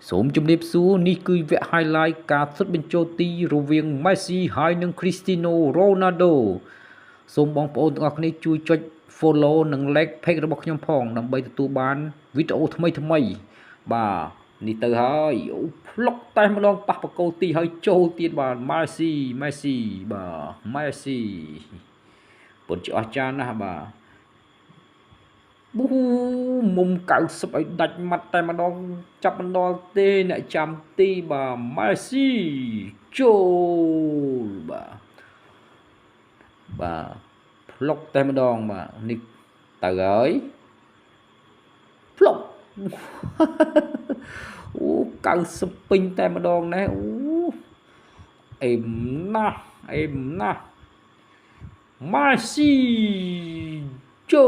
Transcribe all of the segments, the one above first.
សូមជម្រាបសួរនេះគឺវគ្គ highlight ការសុទ្ធបញ្ចូលទីរវាង Messi ហើយនិង Cristiano Ronaldo សូមបងប្អូនទាំងអស់គ្នាជួយចុច follow និង like page របស់ខ្ញុំផងដើម្បីទទួលបានវីដេអូថ្មីបាទនេះទៅហើយអូផ្លុកតែម្ដងប៉ះបកគោទីហើយចូលទៀតបាទ Messi បាទ Messi ពិតជាអស្ចារ្យណាស់បាទប៊ូមុំ90ឲ្យដាច់ម៉ាត់តែម្ដងចាប់មិនដល់ទេអ្នកចាំទីបាទ Messi ចូលបាទផ្លុកតែម្ដងបាទនេះទៅហើយផ្លុកអូ90ពេញតែម្ដងណែអូអេមណាស់Messi ចូ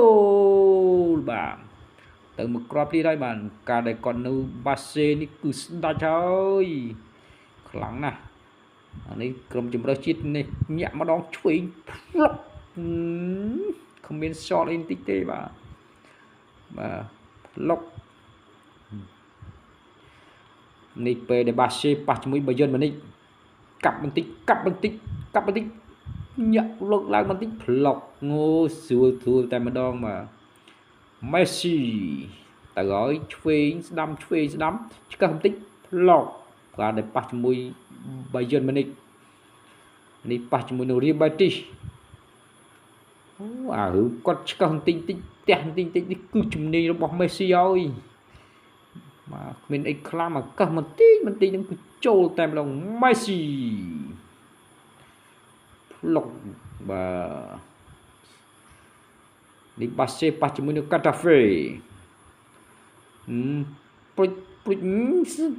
លបាទទៅមកគ្រាប់ទៀតហើយបាទការដែលគាត់នៅបាសេនេះគឺស្ដាច់ហើយខ្លាំងណាស់អានេះក្រុមជម្រើសជាតិនេះញាក់ម្ដងឆ្វេងផ្លុកគ្មាន short អីបន្តិចទេបាទផ្លុកនេះពេលដែលបាសេប៉ះជាមួយបាយ័នម៉ានិចកាប់បន្តិចញាក់លើកឡើងបន្តិចផ្លុកងូស្រួលតែម្ដងបាទ Messi ទៅហើយឆ្វេងស្ដាំឆ្កឹះបន្តិចផ្លុកគាត់ដែលប៉ះជាមួយបាយ័នម៉ានិចនេះប៉ះជាមួយនឹង Real Betis អូអារឿងគាត់ឆ្កឹះបន្តិចផ្ទះបន្តិចនេះគឺជំនាញរបស់ Messi ហើយបាទគ្មានអីខ្លាំងមកកឹះបន្តិចនឹងគឺចូលតែម្ដង Messi ផ្លុកបាទនេះបាសេប៉ះជាមួយនឹង Getafe ព្រុច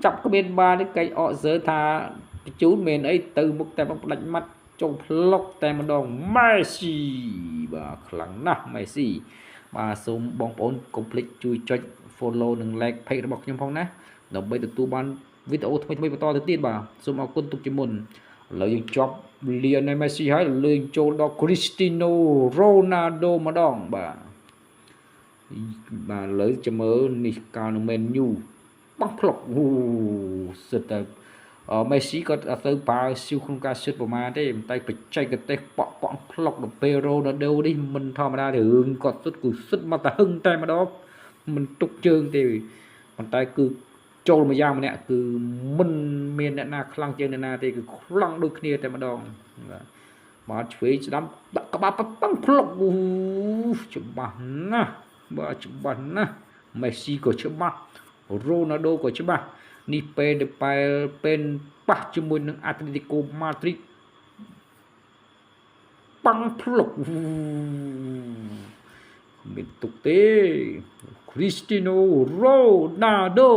ចាប់គ្មានបាននេះកែអកសើថាបញ្ជូនមែនអីទៅមុខតែផ្ដាច់ម៉ាត់ចូលផ្លុកតែម្ដង Messi បាទខ្លាំងណាស់ Messi បាទសូមបងប្អូនកុំភ្លេចជួយចុច follow និង like page របស់ខ្ញុំផងណាដើម្បីទទួលបានវីដេអូថ្មីបន្តទៅទៀតបាទសូមអរគុណទុកជាមុនឥឡូវយើងចប់Lionel Messi ហើយលើកចូលដល់ Cristiano Ronaldo ម្ដងបាទឥឡូវចាំមើលនេះកាលនៅ Man U បោះផ្លុកអូសិតតែMessi គាត់អត់ទៅប្រើស៊ីវក្នុងការសិតប្រមាណទេតែបច្ចេកទេសប៉ក់ផ្លុកដល់ពេល Ronaldo នេះមិនធម្មតាទេរឿងគាត់សិតគឺសិតមកតែហឹងតែម្ដងមិនទុកជើងទេប៉ុន្តែគឺចូលមួយយ៉ាងម្នាក់គឺមិនមានអ្នកណាខ្លាំងជាងអ្នកណាទេគឺខ្លាំងដូចគ្នាតែម្ដងបាទឆ្វេងស្ដាំដាក់ក្បាលប៉ងផ្លុកអូច្បាស់ណាស់បាទច្បាស់ណាស់ Messi ក៏ច្បាស់ Ronaldo ក៏ច្បាស់នេះពេលដែលពេលប៉ះជាមួយនឹង Atletico Madrid ប៉ងផ្លុកមានទុកទេ Cristiano Ronaldo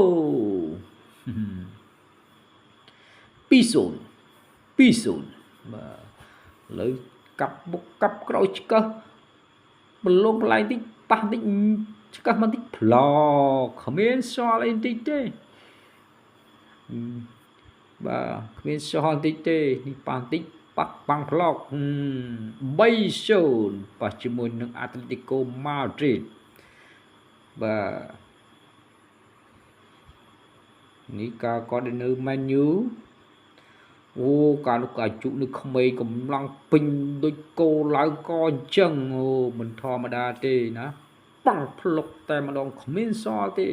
2-0បាទឥឡូវកាប់មុខកាប់ក្រោយឆ្កឹះប្រឡងបន្លែងតិចប៉ះតិចឆ្កឹះបន្តិចផ្លកគ្មានសល់អីបន្តិចទេបាទគ្មានសល់បន្តិចទេនេះប៉ះបន្តិចប៉ាំងផ្លក3-0ប៉ះជាមួយនឹង Atletico Madrid បាទនេះការគាត់នៅ Man U អូការនោះក៏អាយុនៅក្មេងកម្លាំងពេញដូចគោឡើងកអញ្ចឹងអូមិនធម្មតាទេណាប៉ាំងផ្លុកតែម្ដងគ្មានសល់ទេ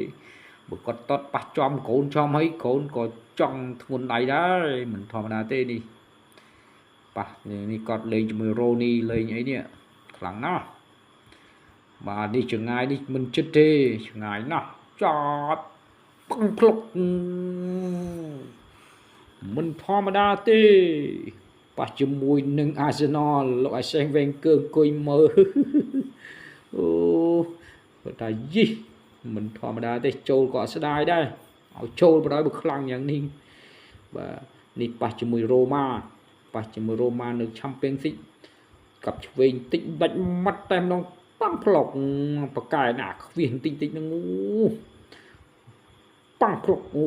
បើគាត់តតប៉ះចំកូនចំហើយកូនក៏ចង់ធ្ងន់ដៃដែរមិនធម្មតាទេនេះប៉ះនេះគាត់លេងជាមួយរ៉ូនីលេងអីនេះខ្លាំងណាស់បាទនេះចងាយនេះមិនចិត្តទេចងាយណាស់ចត់ប៉ាំងផ្លុកមិនធម្មតាទេប៉ះជាមួយនឹង Arsenal លោកអាសេងវែងកើអង្គុយមើលអូគាត់ថាយីមិនធម្មតាទេចូលក៏ស្ដាយដែរឲ្យចូលបណ្ដោយបើខ្លាំងយ៉ាងនេះបាទនេះប៉ះជាមួយរ៉ូម៉ានៅ Champions League កាប់ឆ្វេងតិចដាច់ម៉ាត់តែម្ដងប៉ាំងផ្លុកប្រកែណាខ្វះបន្តិចហ្នឹងអូប៉ាំងផ្លុកអូ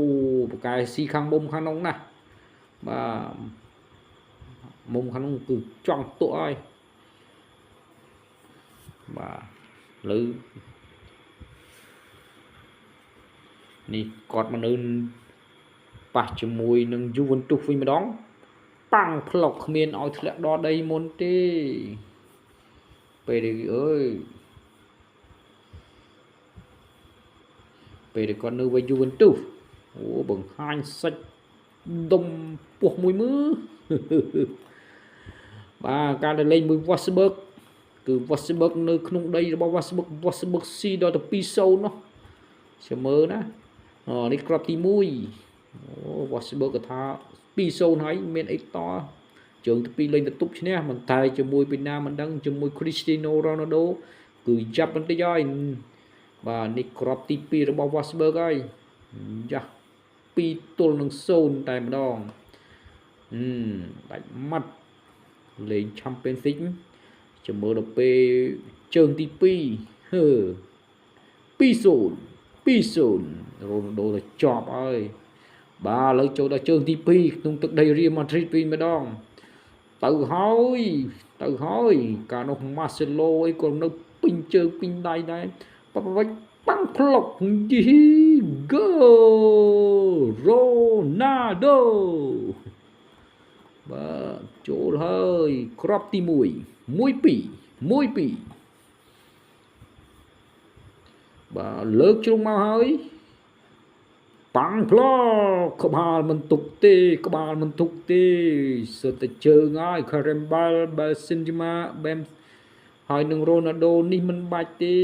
ប្រកែស៊ីខាងមុំខាងនោះណាបាទមុំខាងនោះគឺចង់ទក់ហើយបាទលើនេះគាត់មកនៅ ប៉ះជាមួយនឹង Juventus វិញម្ដងប៉ាំងផ្លុកគ្មានឲ្យធ្លាក់ដល់ដីមុនទេពេលអើយពេលគាត់នៅវិញ Juventus អូបង្ហាញសាច់ដុំពោះមួយមើលបាទការទៅលេងមួយ Wolfsburg គឺ Wolfsburg នៅក្នុងដីរបស់ Wolfsburg ស៊ីដល់ទៅ 2-0 នោះចាំមើលណានេះគ្រាប់ទី1 Wolfsburg ក៏ថា 2-0 ហើយមានអីតជើងទី2លេងទៅទប់ឈ្នះមិនតែជាមួយពីណាមិនដឹងជាមួយ Cristiano Ronaldo គឺចាប់បន្តិចហើយបាទនេះគ្រាប់ទី2របស់ Wolfsburg ហើយយ៉ា2-0 តែម្ដងដាច់ម៉ាត់លេង Champions League ចាំមើលដល់ពេលជើងទី2 2-0 Ronaldo ទៅជាប់ហើយបាទឥឡូវចូលដល់ជើងទី2ក្នុងទឹកដី Real Madrid វិញម្ដងទៅហើយកាលនោះ Marcelo អីក៏នៅពេញជើងពេញដៃដែរប៉ាំងផ្លុកយី Goal Ronaldo បាទចូលហើយគ្រាប់ទី1 1-2បាទលើកជ្រុងមកហើយប៉ាំងផ្លុកក្បាលមិនទុកទេសុទ្ធតែជើងហើយ Karim Benzema ហើយនឹង Ronaldo នេះមិនបាច់ទេ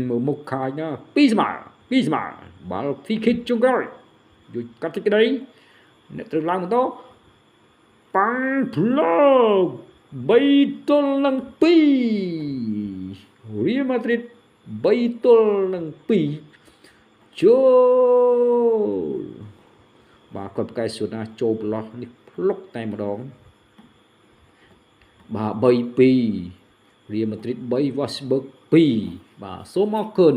មើលមុខខាញណា2ស្មើបាល់ free kick ចុងក្រោយយកកាត់ទីក្តីអ្នកត្រូវឡើងបន្តប៉ាំងផ្លុក3-2 Real Madrid 3-2ចូលបាទគាត់ប្រកែកសួរណាចូលប្រឡោះនេះផ្លុកតែម្ដងបាទ3-2 Real Madrid 3 Wolfsburg 2បាទសូមអរគុណ